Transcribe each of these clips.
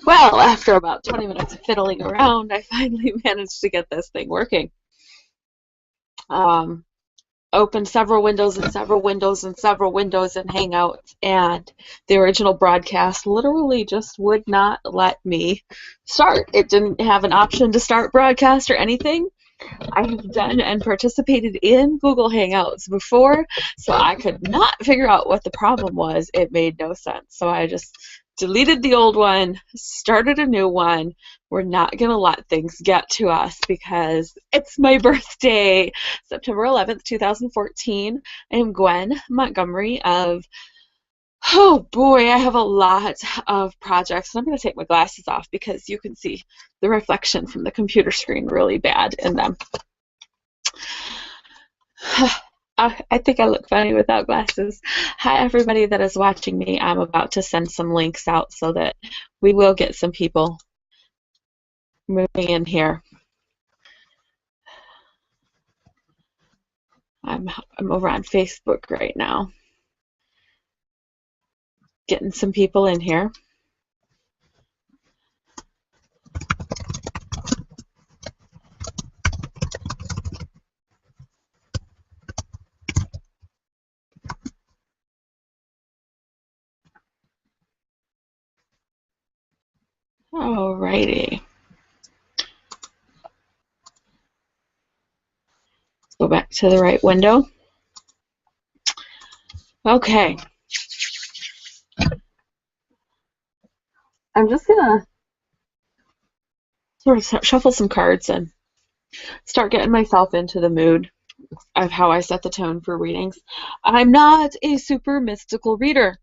Well, after about 20 minutes of fiddling around, I finally managed to get this thing working. Um, Opened several windows and several windows and several windows in Hangouts, and the original broadcast literally just would not let me start. It didn't have an option to start broadcast or anything. I have done and participated in Google Hangouts before, so I could not figure out what the problem was. It made no sense. So I just deleted the old one, started a new one. We're not going to let things get to us because it's my birthday, September 11th, 2014. I am Gwen Montgomery of, oh boy, I have a lot of projects. I'm going to take my glasses off because you can see the reflection from the computer screen really bad in them. I think I look funny without glasses. Hi, everybody that is watching me. I'm about to send some links out so that we will get some people moving in here. I'm over on Facebook right now, getting some people in here. Alrighty. Go back to the right window. Okay. I'm just gonna sort of shuffle some cards and start getting myself into the mood of how I set the tone for readings. I'm not a super mystical reader.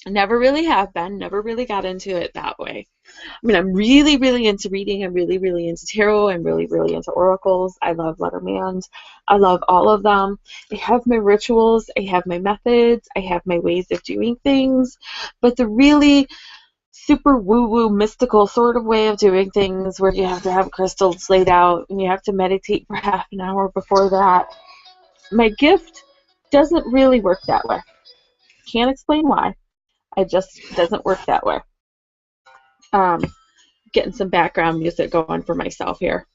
Never really have been, never really got into it that way. I mean, I'm really, really into reading. I'm really, really into tarot. I'm really, really into oracles. I love Lettermans. I love all of them. I have my rituals. I have my methods. I have my ways of doing things. But the really super woo-woo mystical sort of way of doing things where you have to have crystals laid out and you have to meditate for half an hour before that, my gift doesn't really work that way. Can't explain why. It just doesn't work that way. Getting some background music going for myself here.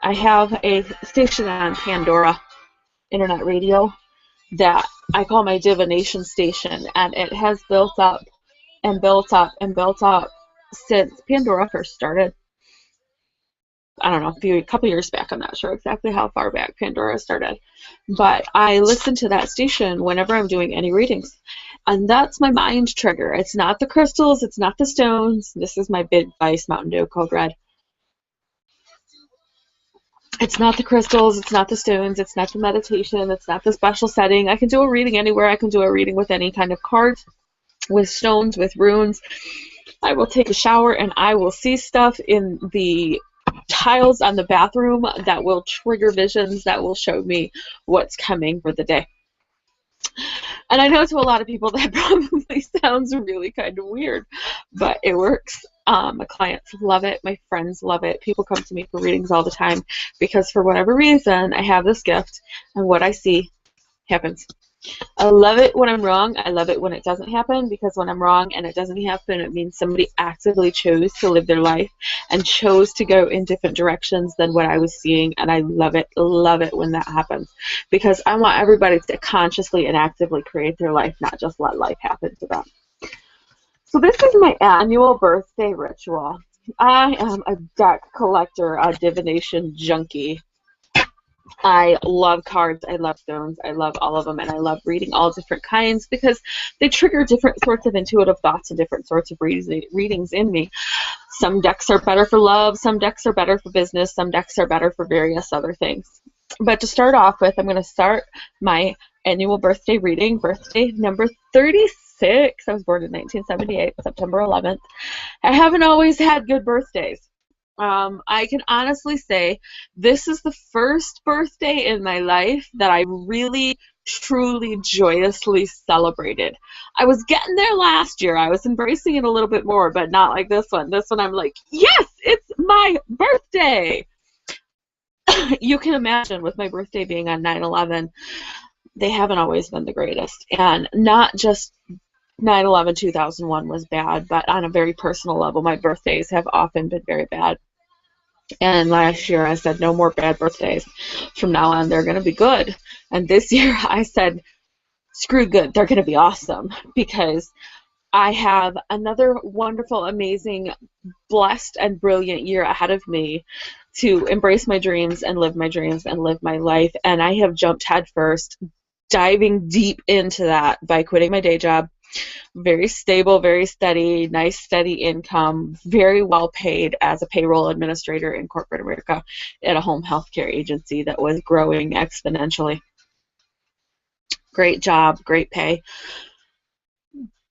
I have a station on Pandora, internet radio, that I call my divination station, and it has built up and built up and built up since Pandora first started. I don't know, a couple years back. I'm not sure exactly how far back Pandora started. But I listen to that station whenever I'm doing any readings. And that's my mind trigger. It's not the crystals. It's not the stones. This is my Big Vice Mountain Dew Code Red. It's not the crystals. It's not the stones. It's not the meditation. It's not the special setting. I can do a reading anywhere. I can do a reading with any kind of cards, with stones, with runes. I will take a shower and I will see stuff in the tiles on the bathroom that will trigger visions that will show me what's coming for the day. And I know to a lot of people that probably sounds really kind of weird, but it works. My clients love it. My friends love it. People come to me for readings all the time because for whatever reason, I have this gift and what I see happens. I love it when I'm wrong. I love it when it doesn't happen, because when I'm wrong and it doesn't happen, it means somebody actively chose to live their life and chose to go in different directions than what I was seeing, and I love it when that happens, because I want everybody to consciously and actively create their life, not just let life happen to them. So this is my annual birthday ritual. I am a deck collector, a divination junkie. I love cards, I love stones, I love all of them, and I love reading all different kinds because they trigger different sorts of intuitive thoughts and different sorts of readings in me. Some decks are better for love, some decks are better for business, some decks are better for various other things. But to start off with, I'm going to start my annual birthday reading, birthday number 36. I was born in 1978, September 11th. I haven't always had good birthdays. I can honestly say this is the first birthday in my life that I really, truly, joyously celebrated. I was getting there last year. I was embracing it a little bit more, but not like this one. This one I'm like, yes, it's my birthday. You can imagine with my birthday being on 9/11, they haven't always been the greatest. And not just 9/11/2001 was bad, but on a very personal level, my birthdays have often been very bad. And last year I said, no more bad birthdays. From now on, they're going to be good. And this year I said, screw good, they're going to be awesome, because I have another wonderful, amazing, blessed, and brilliant year ahead of me to embrace my dreams and live my dreams and live my life. And I have jumped headfirst, diving deep into that by quitting my day job. Very stable, very steady, nice steady income, very well paid as a payroll administrator in corporate America at a home health care agency that was growing exponentially. Great job, great pay.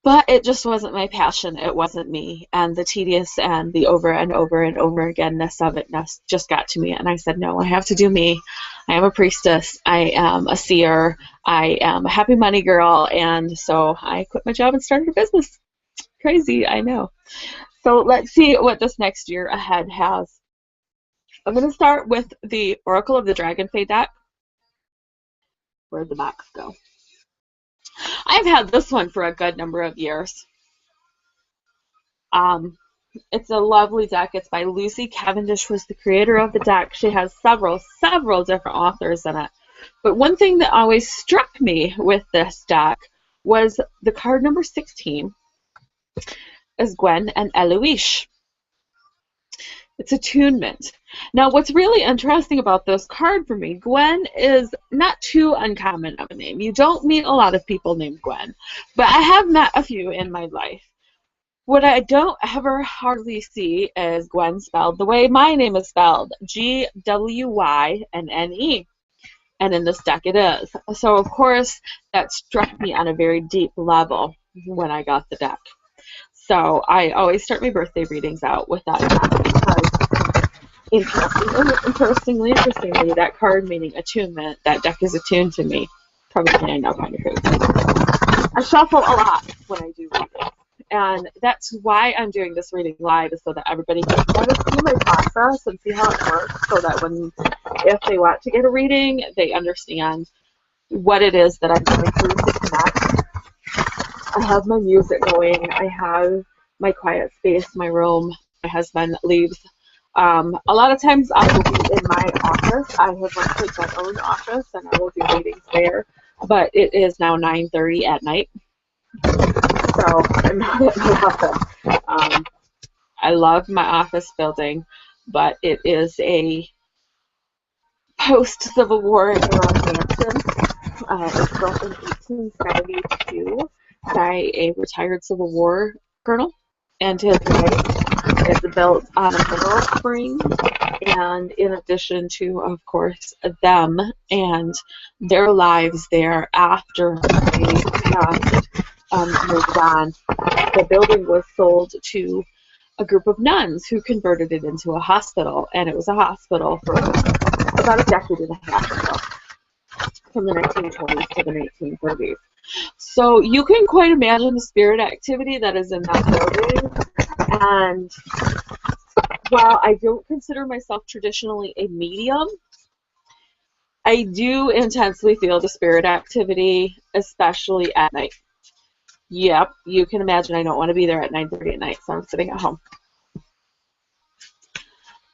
But it just wasn't my passion. It wasn't me. And the tedious and the over and over and over again-ness of it just got to me. And I said, no, I have to do me. I am a priestess. I am a seer. I am a happy money girl. And so I quit my job and started a business. Crazy, I know. So let's see what this next year ahead has. I'm going to start with the Oracle of the Dragonfey deck. Where'd the box go? I've had this one for a good number of years. It's a lovely deck. It's by Lucy Cavendish, who's the creator of the deck. She has several different authors in it. But one thing that always struck me with this deck was the card number 16 is Gwynne and Eloise. It's attunement. Now, what's really interesting about this card for me, Gwynne is not too uncommon of a name. You don't meet a lot of people named Gwynne, but I have met a few in my life. What I don't ever hardly see is Gwynne spelled the way my name is spelled, Gwynne. And in this deck it is. So, of course, that struck me on a very deep level when I got the deck. So I always start my birthday readings out with that deck because interestingly, that card meaning attunement, that deck is attuned to me. Probably I know, kind of crazy. I shuffle a lot when I do readings. And that's why I'm doing this reading live, is so that everybody can kind of see my process and see how it works, so that if they want to get a reading, they understand what it is that I'm going through to connect. I have my music going. I have my quiet space, my room. My husband leaves. A lot of times I will be in my office. I have rented my own office, and I will do readings there. But it is now 9:30 at night, so I'm not at my office. I love my office building, but it is a post-Civil War era mansion. It's built in 1872 by a retired Civil War colonel and his wife. It's built on a mineral spring, and in addition to, of course, them and their lives there after they passed, moved on, the building was sold to a group of nuns who converted it into a hospital, and it was a hospital for about a decade and a half ago, from the 1920s to the 1930s. So you can quite imagine the spirit activity that is in that building. And while I don't consider myself traditionally a medium, I do intensely feel the spirit activity, especially at night. Yep, you can imagine I don't want to be there at 9:30 at night, so I'm sitting at home.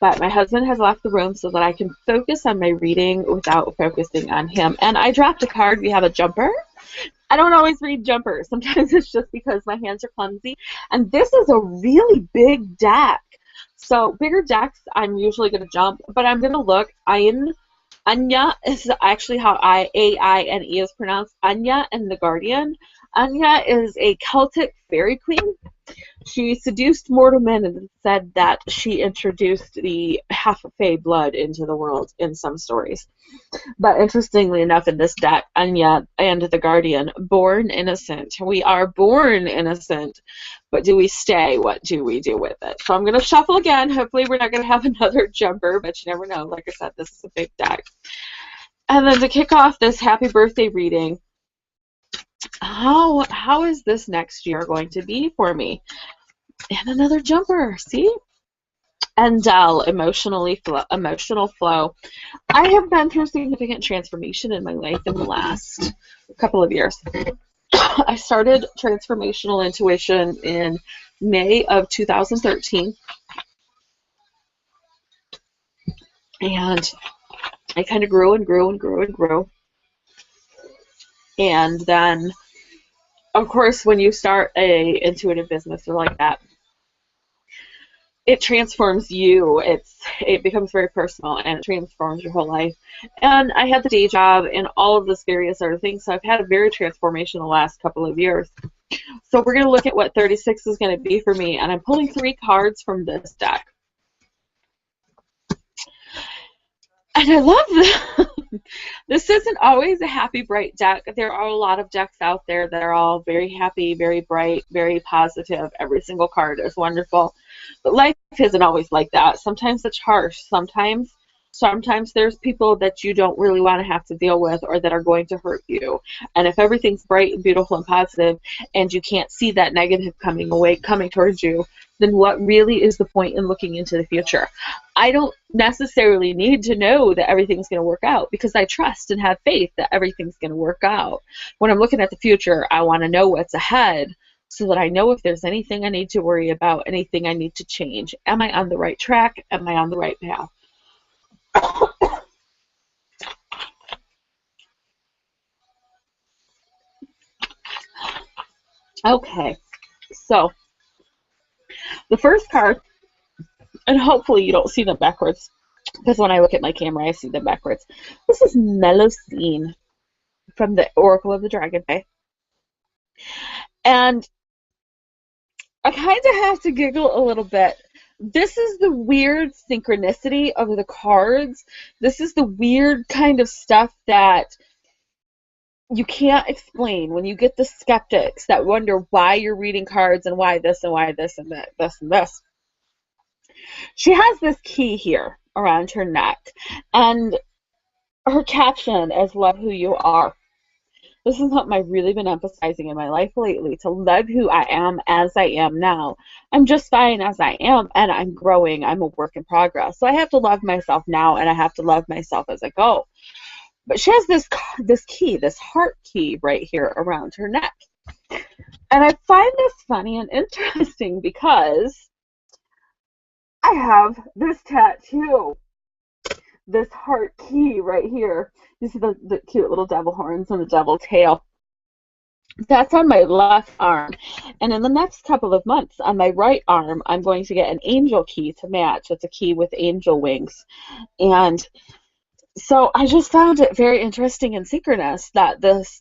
But my husband has left the room so that I can focus on my reading without focusing on him. And I dropped a card. We have a jumper. I don't always read jumpers. Sometimes it's just because my hands are clumsy. And this is a really big deck. So bigger decks, I'm usually going to jump. But I'm going to look. Anya is actually how A-I-N-E is pronounced. Anya and the Guardian. Anya is a Celtic fairy queen. She seduced mortal men and said that she introduced the half-fae blood into the world in some stories. But interestingly enough, in this deck, Anya and the Guardian, born innocent. We are born innocent, but do we stay? What do we do with it? So I'm going to shuffle again. Hopefully we're not going to have another jumper, but you never know. Like I said, this is a big deck. And then to kick off this happy birthday reading, how is this next year going to be for me? And another jumper, see? Endel, emotional flow. I have been through significant transformation in my life in the last couple of years. I started Transformational Intuition in May of 2013, and I kind of grew and grew and grew and grew. And then, of course, when you start a intuitive business or like that, it transforms you. It becomes very personal, and it transforms your whole life. And I had the day job and all of this various other things, so I've had a very transformational last couple of years. So we're going to look at what 36 is going to be for me, and I'm pulling 3 cards from this deck. And I love this. This isn't always a happy, bright deck. There are a lot of decks out there that are all very happy, very bright, very positive. Every single card is wonderful. But life isn't always like that. Sometimes it's harsh. Sometimes there's people that you don't really want to have to deal with or that are going to hurt you. And if everything's bright and beautiful and positive and you can't see that negative coming towards you, then what really is the point in looking into the future? I don't necessarily need to know that everything's going to work out because I trust and have faith that everything's going to work out. When I'm looking at the future, I want to know what's ahead so that I know if there's anything I need to worry about, anything I need to change. Am I on the right track? Am I on the right path? Okay, so the first card, and hopefully you don't see them backwards, because when I look at my camera, I see them backwards. This is Melocene from the Oracle of the Dragonfly. And I kind of have to giggle a little bit. This is the weird synchronicity of the cards. This is the weird kind of stuff that you can't explain when you get the skeptics that wonder why you're reading cards and why this and why this and that, this and this. She has this key here around her neck, and her caption is "Love Who You Are." This is something I've really been emphasizing in my life lately, to love who I am as I am now. I'm just fine as I am, and I'm growing. I'm a work in progress. So I have to love myself now, and I have to love myself as I go. But she has this key, this heart key right here around her neck. And I find this funny and interesting because I have this tattoo, this heart key right here. You see the cute little devil horns and the devil tail. That's on my left arm. And in the next couple of months, on my right arm, I'm going to get an angel key to match. It's a key with angel wings. And so I just found it very interesting and synchronous that this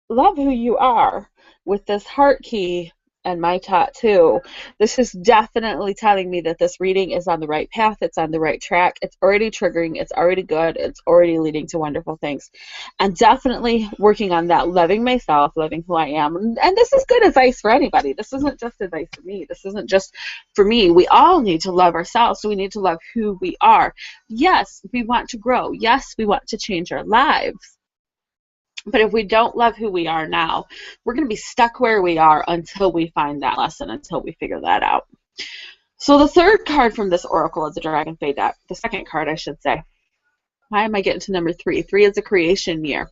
love who you are with this heart key and my tattoo. This is definitely telling me that this reading is on the right path. It's on the right track. It's already triggering. It's already good. It's already leading to wonderful things. And definitely working on that, loving myself, loving who I am. And this is good advice for anybody. This isn't just advice for me. This isn't just for me. We all need to love ourselves. So we need to love who we are. Yes, we want to grow. Yes, we want to change our lives. But if we don't love who we are now, we're going to be stuck where we are until we find that lesson, until we figure that out. So the third card from this Oracle of the Dragonfly deck, the second card I should say. Why am I getting to number 3? 3 is a creation year.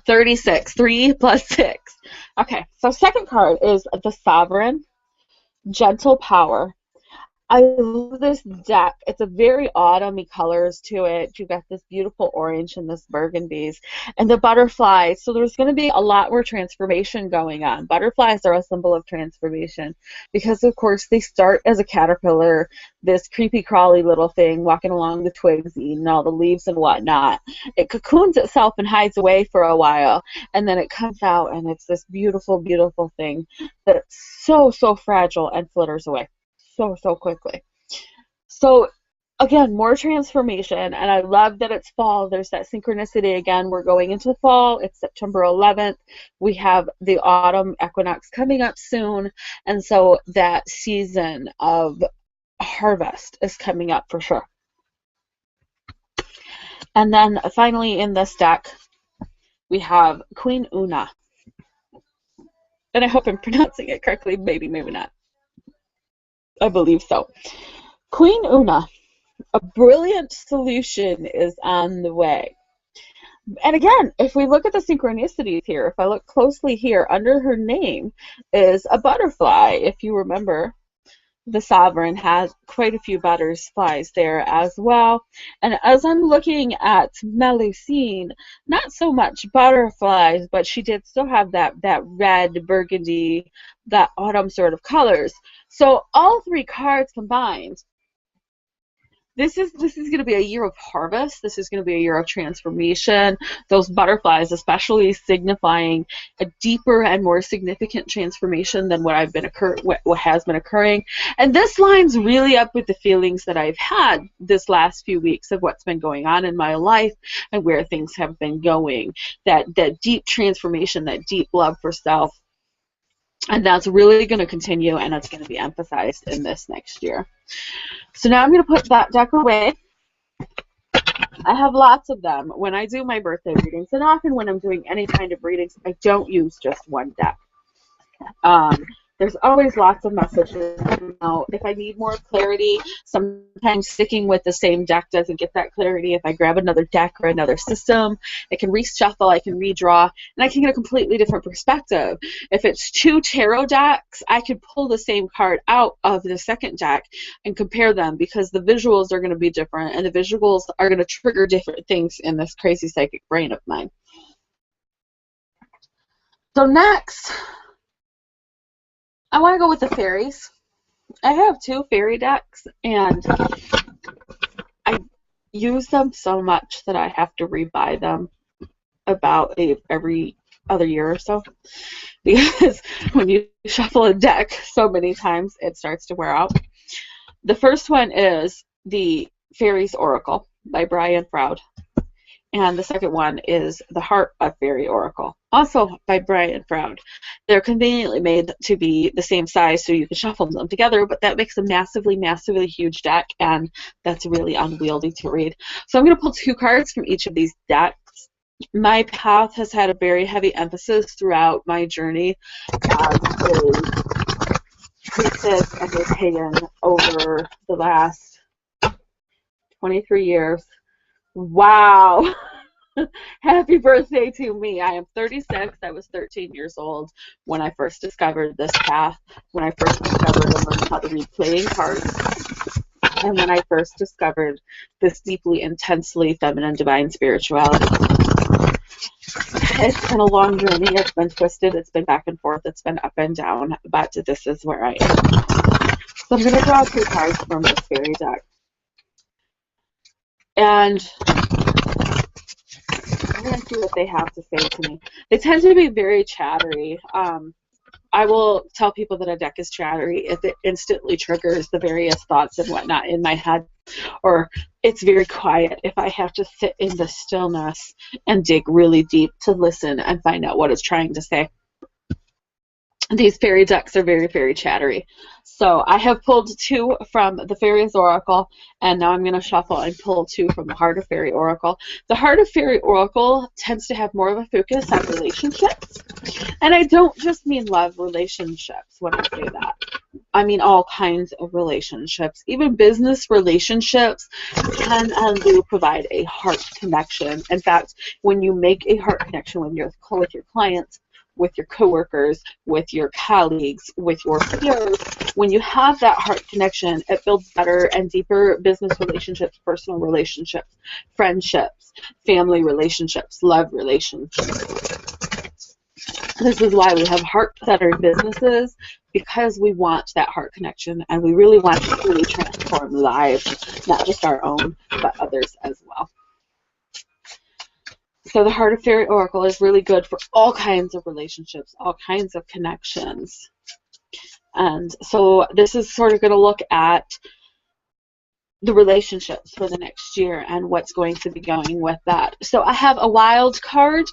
36, 3 plus 6. Okay, so second card is the Sovereign, Gentle Power. I love this deck. It's a very autumny colors to it. You've got this beautiful orange and this burgundies and the butterflies. So there's going to be a lot more transformation going on. Butterflies are a symbol of transformation because, of course, they start as a caterpillar, this creepy crawly little thing walking along the twigs, eating all the leaves and whatnot. It cocoons itself and hides away for a while, and then it comes out and it's this beautiful, beautiful thing that's so, so fragile and flitters away so quickly. So again, more transformation, and I love that it's fall. There's that synchronicity again. We're going into fall. It's September 11th. We have the autumn equinox coming up soon, and so that season of harvest is coming up for sure. And then finally in this deck, we have Queen Una. And I hope I'm pronouncing it correctly. Maybe, maybe not. I believe so. Queen Una, a brilliant solution is on the way. And again, if we look at the synchronicities here, if I look closely here, under her name is a butterfly. If you remember, the sovereign has quite a few butterflies there as well. And as I'm looking at Melusine, not so much butterflies, but she did still have that red, burgundy, that autumn sort of colors. So all three cards combined, this is going to be a year of harvest. This is going to be a year of transformation. Those butterflies, especially signifying a deeper and more significant transformation than what has been occurring. And this lines really up with the feelings that I've had this last few weeks of what's been going on in my life and where things have been going. That deep transformation, that deep love for self. And that's really going to continue, and it's going to be emphasized in this next year. So now I'm going to put that deck away. I have lots of them when I do my birthday readings, and often when I'm doing any kind of readings, I don't use just one deck. There's always lots of messages. If I need more clarity, sometimes sticking with the same deck doesn't get that clarity. If I grab another deck or another system, I can reshuffle, I can redraw, and I can get a completely different perspective. If it's two tarot decks, I can pull the same card out of the second deck and compare them, because the visuals are going to be different, and the visuals are going to trigger different things in this crazy psychic brain of mine. So next, I want to go with the fairies. I have two fairy decks, and I use them so much that I have to rebuy them about every other year or so, because when you shuffle a deck so many times, it starts to wear out. The first one is the Fairies Oracle by Brian Froud. And the second one is The Heart of Fairy Oracle, also by Brian Froud. They're conveniently made to be the same size so you can shuffle them together, but that makes a massively, massively huge deck, and that's really unwieldy to read. So I'm going to pull two cards from each of these decks. My path has had a very heavy emphasis throughout my journey as a priestess and a pagan over the last 23 years. Wow. Happy birthday to me. I am 36. I was 13 years old when I first discovered this path, when I first discovered and learned how to read playing cards, and when I first discovered this deeply, intensely feminine divine spirituality. It's been a long journey. It's been twisted. It's been back and forth. It's been up and down, but this is where I am. So I'm going to draw two cards from this fairy deck. And I'm going to see what they have to say to me. They tend to be very chattery. I will tell people that a deck is chattery if it instantly triggers the various thoughts and whatnot in my head, or it's very quiet if I have to sit in the stillness and dig really deep to listen and find out what it's trying to say. These fairy decks are very, very chattery. So I have pulled two from the Fairies Oracle, and now I'm going to shuffle and pull two from the Heart of Fairy Oracle. The Heart of Fairy Oracle tends to have more of a focus on relationships. And I don't just mean love relationships when I say that. I mean all kinds of relationships. Even business relationships can and do provide a heart connection. In fact, when you make a heart connection with your clients, with your coworkers, with your colleagues, with your peers, when you have that heart connection, it builds better and deeper business relationships, personal relationships, friendships, family relationships, love relationships. This is why we have heart-centered businesses, because we want that heart connection, and we really want to truly transform lives, not just our own, but others as well. So the Heart of Fairy Oracle is really good for all kinds of relationships, all kinds of connections. And so this is sort of going to look at the relationships for the next year and what's going to be going with that. So I have a wild card.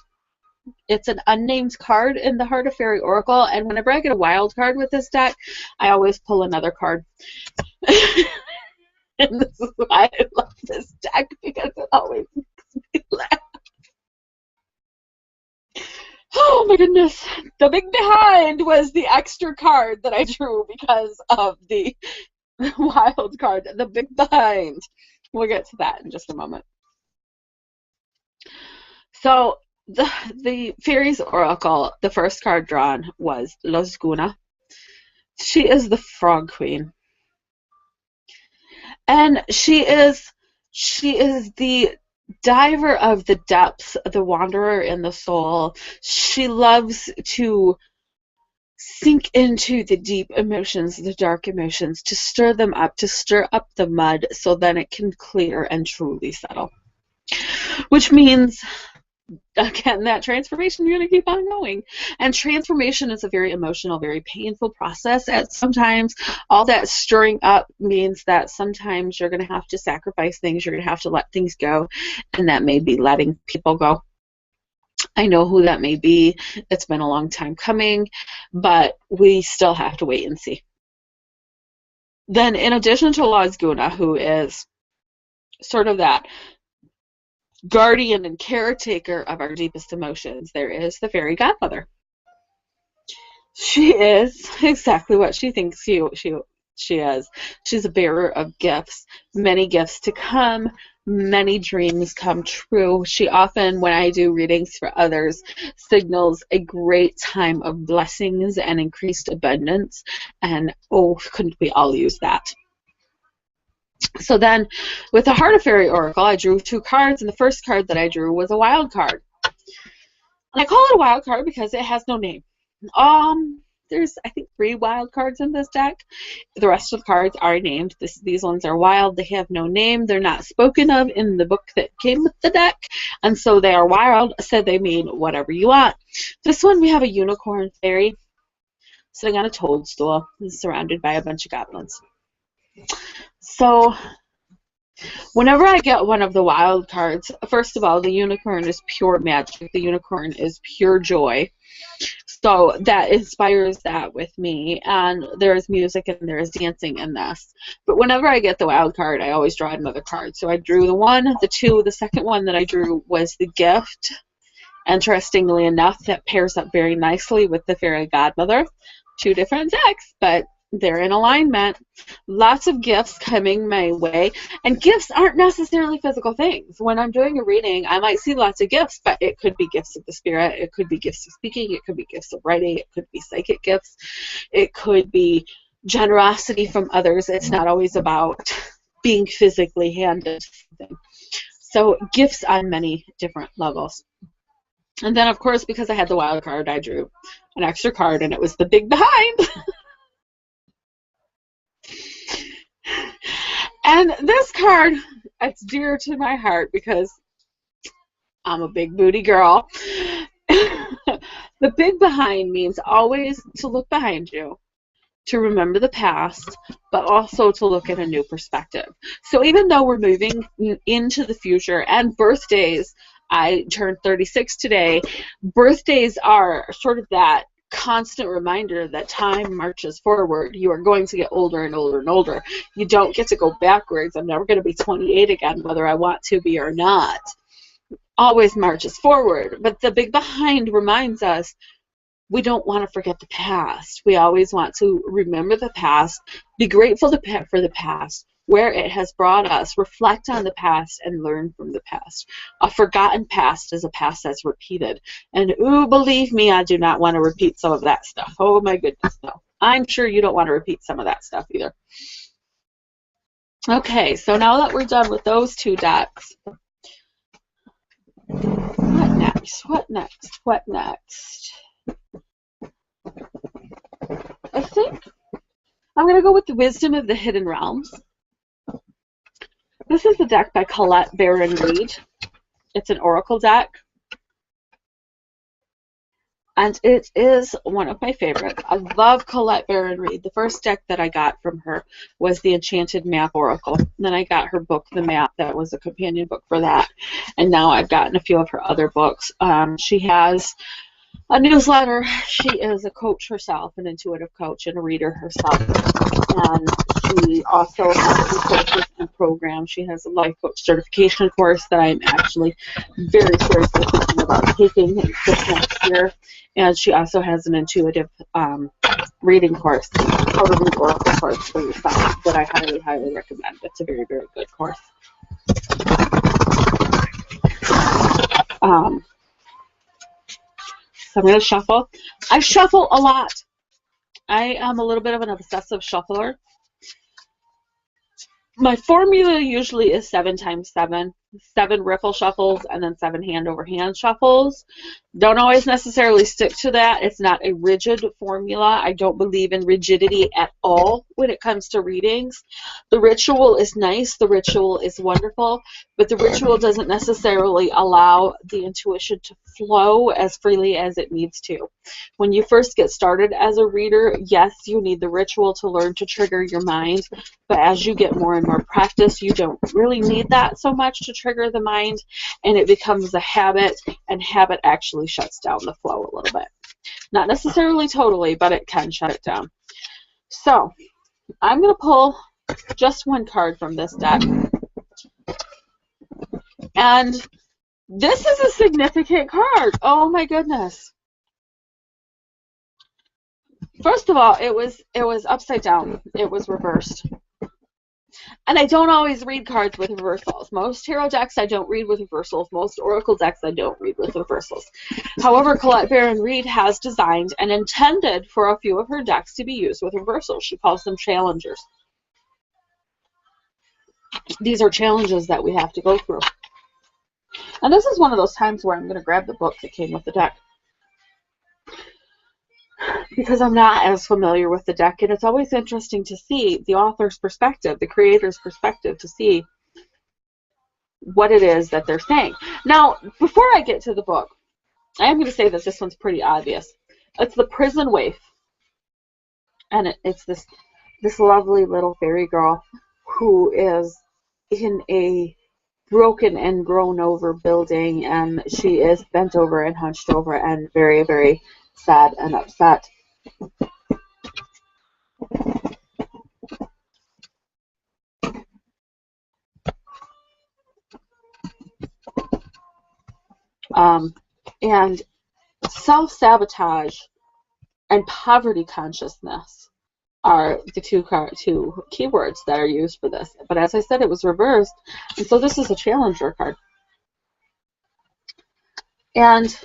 It's an unnamed card in the Heart of Fairy Oracle, and whenever I get a wild card with this deck, I always pull another card. And this is why I love this deck, because it always makes me laugh. Oh my goodness. The big behind was the extra card that I drew because of the wild card. The big behind. We'll get to that in just a moment. So the fairies oracle, the first card drawn was Losguna. She is the frog queen. And she is the diver of the depths, the wanderer in the soul. She loves to sink into the deep emotions, the dark emotions, to stir them up, to stir up the mud so then it can clear and truly settle. Which means, again, that transformation, you're going to keep on going. And transformation is a very emotional, very painful process. And sometimes all that stirring up means that sometimes you're going to have to sacrifice things, you're going to have to let things go, and that may be letting people go. I know who that may be. It's been a long time coming, but we still have to wait and see. Then, in addition to Losguna, who is sort of that guardian and caretaker of our deepest emotions, there is the fairy godmother. She is exactly what she thinks she is. She's a bearer of gifts, many gifts to come, many dreams come true. She often, when I do readings for others, signals a great time of blessings and increased abundance. And oh, couldn't we all use that? So then, with the Heart of Fairy Oracle, I drew 2 cards, and the first card that I drew was a wild card. And I call it a wild card because it has no name. There's, I think, 3 wild cards in this deck. The rest of the cards are named. These ones are wild. They have no name. They're not spoken of in the book that came with the deck, and so they are wild, so they mean whatever you want. This one, we have a unicorn fairy sitting on a toadstool and surrounded by a bunch of goblins. So whenever I get one of the wild cards, first of all, the unicorn is pure magic. The unicorn is pure joy. So that inspires that with me. And there is music and there is dancing in this. But whenever I get the wild card, I always draw another card. So I drew the 1, the 2, the second one that I drew was the gift. Interestingly enough, that pairs up very nicely with the fairy godmother. 2 different decks, but they're in alignment. Lots of gifts coming my way. And gifts aren't necessarily physical things. When I'm doing a reading, I might see lots of gifts, but it could be gifts of the spirit. It could be gifts of speaking. It could be gifts of writing. It could be psychic gifts. It could be generosity from others. It's not always about being physically handed something. So gifts on many different levels. And then, of course, because I had the wild card, I drew an extra card, and it was the big behind. And this card, it's dear to my heart because I'm a big booty girl. The big behind means always to look behind you, to remember the past, but also to look at a new perspective. So even though we're moving into the future, and birthdays, I turned 36 today, birthdays are sort of that constant reminder that time marches forward. You are going to get older and older and older. You don't get to go backwards. I'm never going to be 28 again, whether I want to be or not. Always marches forward. But the big behind reminds us we don't want to forget the past. We always want to remember the past, be grateful for the past, where it has brought us, reflect on the past, and learn from the past. A forgotten past is a past that's repeated. And ooh, believe me, I do not want to repeat some of that stuff. Oh my goodness, no. I'm sure you don't want to repeat some of that stuff either. Okay, so now that we're done with those 2 decks, what next? What next? What next? I think I'm going to go with the Wisdom of the Hidden Realms. This is a deck by Colette Baron Reid. It's an oracle deck. And it is one of my favorites. I love Colette Baron Reid. The first deck that I got from her was the Enchanted Map Oracle. Then I got her book, The Map, that was a companion book for that. And now I've gotten a few of her other books. She has a newsletter. She is a coach herself, an intuitive coach and a reader herself. And she also has courses and programs. She has a life coach certification course that I'm actually very seriously thinking about taking this next year. And she also has an intuitive reading course, how to read oracle course for yourself that I highly, highly recommend. It's a very, very good course. So I'm going to shuffle. I shuffle a lot. I am a little bit of an obsessive shuffler. My formula usually is 7 times 7. 7 riffle shuffles and then 7 hand over hand shuffles. Don't always necessarily stick to that. It's not a rigid formula. I don't believe in rigidity at all when it comes to readings. The ritual is nice. The ritual is wonderful. But the ritual doesn't necessarily allow the intuition to flow as freely as it needs to. When you first get started as a reader, yes, you need the ritual to learn to trigger your mind. But as you get more and more practice, you don't really need that so much to trigger the mind, and it becomes a habit, and habit actually shuts down the flow a little bit. Not necessarily totally, but it can shut it down. So I'm going to pull just one card from this deck. And this is a significant card. Oh my goodness. First of all, it was upside down. It was reversed. And I don't always read cards with reversals. Most tarot decks I don't read with reversals. Most oracle decks I don't read with reversals. However, Colette Baron Reid has designed and intended for a few of her decks to be used with reversals. She calls them challengers. These are challenges that we have to go through. And this is one of those times where I'm going to grab the book that came with the deck, because I'm not as familiar with the deck, and it's always interesting to see the author's perspective, the creator's perspective, to see what it is that they're saying. Now, before I get to the book, I am going to say that this one's pretty obvious. It's the prison waif, and it's this lovely little fairy girl who is in a broken and grown over building, and she is bent over and hunched over and very, very sad and upset. And self-sabotage and poverty consciousness are the two keywords that are used for this. But as I said, it was reversed, and so this is a challenger card. And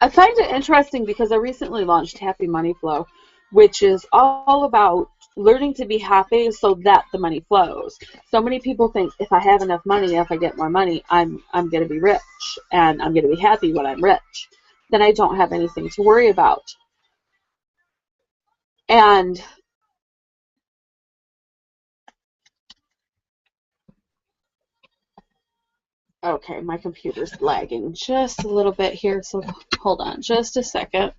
I find it interesting because I recently launched Happy Money Flow, which is all about learning to be happy so that the money flows. So many people think if I have enough money, if I get more money, I'm going to be rich and I'm going to be happy when I'm rich. Then I don't have anything to worry about. And okay, my computer's lagging just a little bit here, so hold on just a second.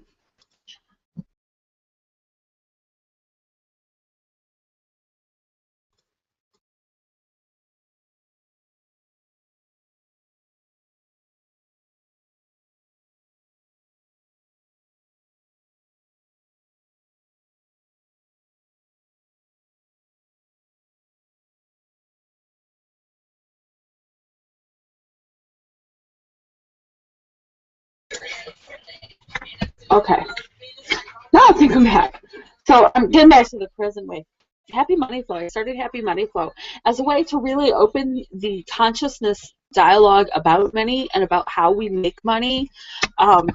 Okay, now I think I'm back. So I'm getting back to the prison way. Happy Money Flow. I started Happy Money Flow as a way to really open the consciousness dialogue about money and about how we make money.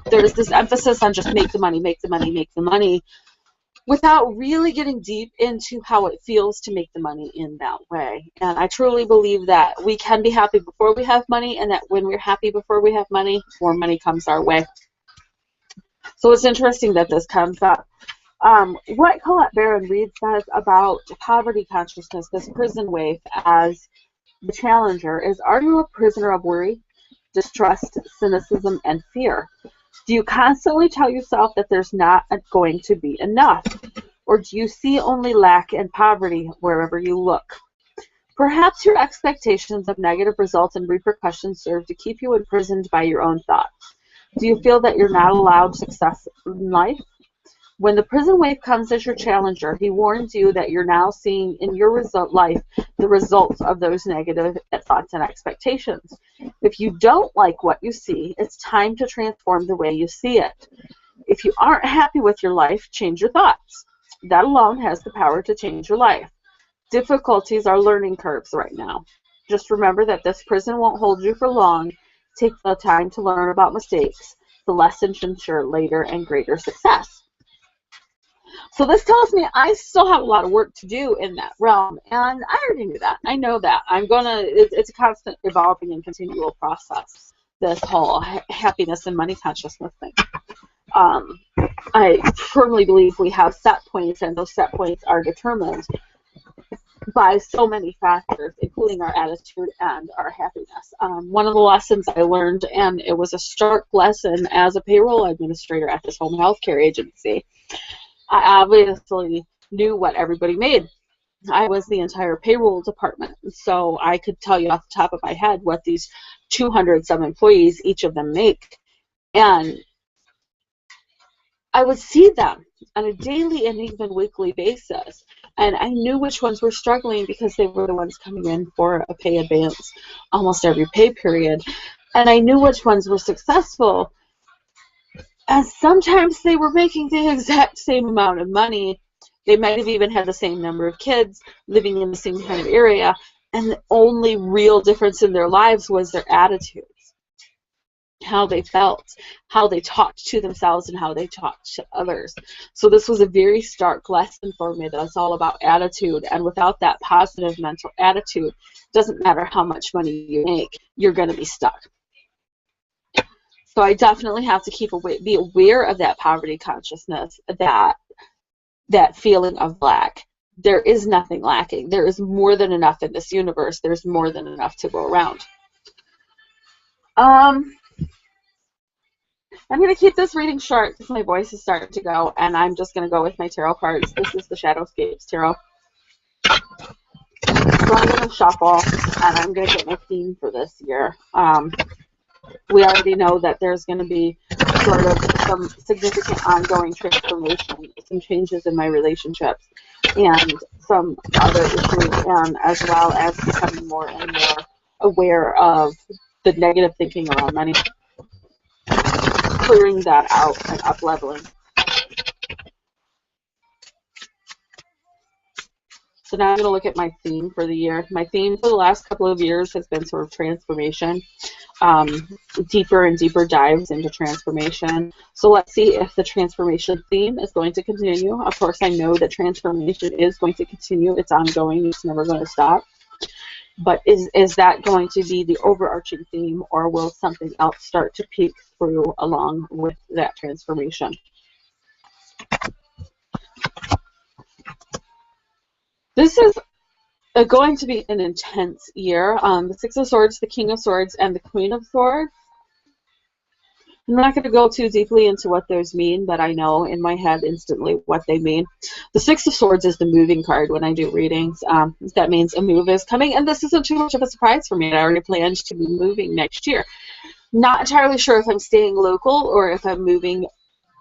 There's this emphasis on just make the money, make the money, make the money, without really getting deep into how it feels to make the money in that way. And I truly believe that we can be happy before we have money, and that when we're happy before we have money, more money comes our way. So it's interesting that this comes up. What Colette Baron Reid says about poverty consciousness, this prison waif as the challenger, is: are you a prisoner of worry, distrust, cynicism, and fear? Do you constantly tell yourself that there's not going to be enough? Or do you see only lack and poverty wherever you look? Perhaps your expectations of negative results and repercussions serve to keep you imprisoned by your own thoughts. Do you feel that you're not allowed success in life? When the prison waif comes as your challenger, he warns you that you're now seeing in your life the results of those negative thoughts and expectations. If you don't like what you see, it's time to transform the way you see it. If you aren't happy with your life, change your thoughts. That alone has the power to change your life. Difficulties are learning curves right now. Just remember that this prison won't hold you for long. Take the time to learn about mistakes. The lessons ensure later and greater success. So this tells me I still have a lot of work to do in that realm, and I already knew that. I know that. It's a constant evolving and continual process, this whole happiness and money consciousness thing. I firmly believe we have set points, and those set points are determined by so many factors, including our attitude and our happiness. One of the lessons I learned, and it was a stark lesson as a payroll administrator at this home health care agency, I obviously knew what everybody made. I was the entire payroll department, so I could tell you off the top of my head what these 200 some employees, each of them, make. And I would see them on a daily and even weekly basis, and I knew which ones were struggling because they were the ones coming in for a pay advance almost every pay period, and I knew which ones were successful, and sometimes they were making the exact same amount of money. They might have even had the same number of kids living in the same kind of area, and the only real difference in their lives was their attitude, how they felt, how they talked to themselves, and how they talked to others. So this was a very stark lesson for me that it's all about attitude, and without that positive mental attitude, it doesn't matter how much money you make, you're going to be stuck. So I definitely have to be aware of that poverty consciousness, that feeling of lack. There is nothing lacking. There is more than enough in this universe. There's more than enough to go around. I'm going to keep this reading short because my voice is starting to go, and I'm just going to go with my tarot cards. This is the Shadowscapes Tarot. So I'm going to shuffle, and I'm going to get my theme for this year. We already know that there's going to be sort of some significant ongoing transformation, some changes in my relationships, and some other issues, as well as becoming more and more aware of the negative thinking around money. Clearing that out and up-leveling. So now I'm going to look at my theme for the year. My theme for the last couple of years has been sort of transformation, deeper and deeper dives into transformation. So let's see if the transformation theme is going to continue. Of course, I know that transformation is going to continue. It's ongoing. It's never going to stop. But is that going to be the overarching theme, or will something else start to peek through along with that transformation? This is going to be an intense year. The Six of Swords, the King of Swords, and the Queen of Swords. I'm not going to go too deeply into what those mean, but I know in my head instantly what they mean. The Six of Swords is the moving card when I do readings. That means a move is coming, and this isn't too much of a surprise for me. I already planned to be moving next year. Not entirely sure if I'm staying local or if I'm moving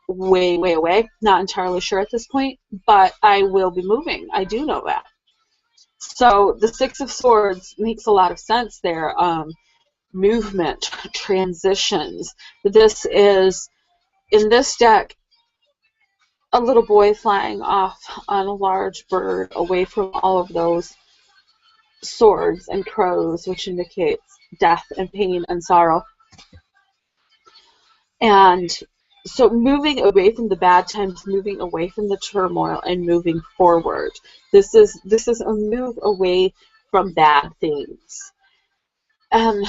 way, way away. Not entirely sure at this point, but I will be moving. I do know that. So the Six of Swords makes a lot of sense there. Movement, transitions. This is, in this deck, a little boy flying off on a large bird away from all of those swords and crows, which indicates death and pain and sorrow. And so moving away from the bad times, moving away from the turmoil, and moving forward. This is a move away from bad things. And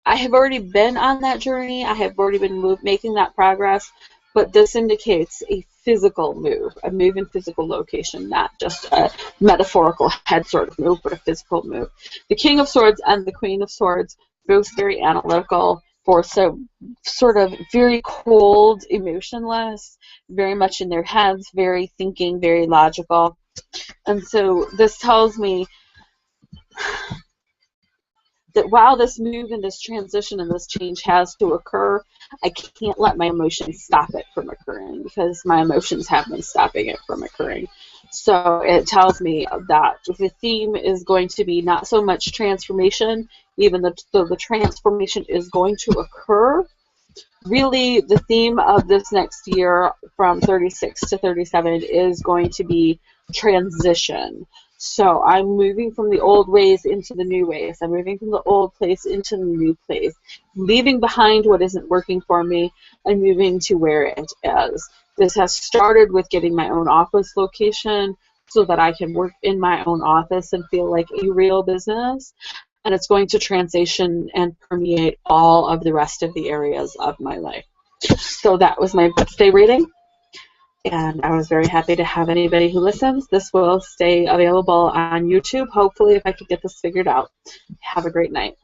I have already been on that journey. I have already been making that progress, but this indicates a physical move, a move in physical location, not just a metaphorical head sort of move, but a physical move. The King of Swords and the Queen of Swords, both very analytical, for some sort of very cold, emotionless, very much in their heads, very thinking, very logical. And so this tells me that while this move and this transition and this change has to occur, I can't let my emotions stop it from occurring, because my emotions have been stopping it from occurring. So it tells me that the theme is going to be not so much transformation, even though the transformation is going to occur. Really, the theme of this next year from 36 to 37 is going to be transition. So I'm moving from the old ways into the new ways. I'm moving from the old place into the new place, leaving behind what isn't working for me and moving to where it is. This has started with getting my own office location so that I can work in my own office and feel like a real business. And it's going to transition and permeate all of the rest of the areas of my life. So that was my birthday reading. And I was very happy to have anybody who listens. This will stay available on YouTube, hopefully, if I could get this figured out. Have a great night.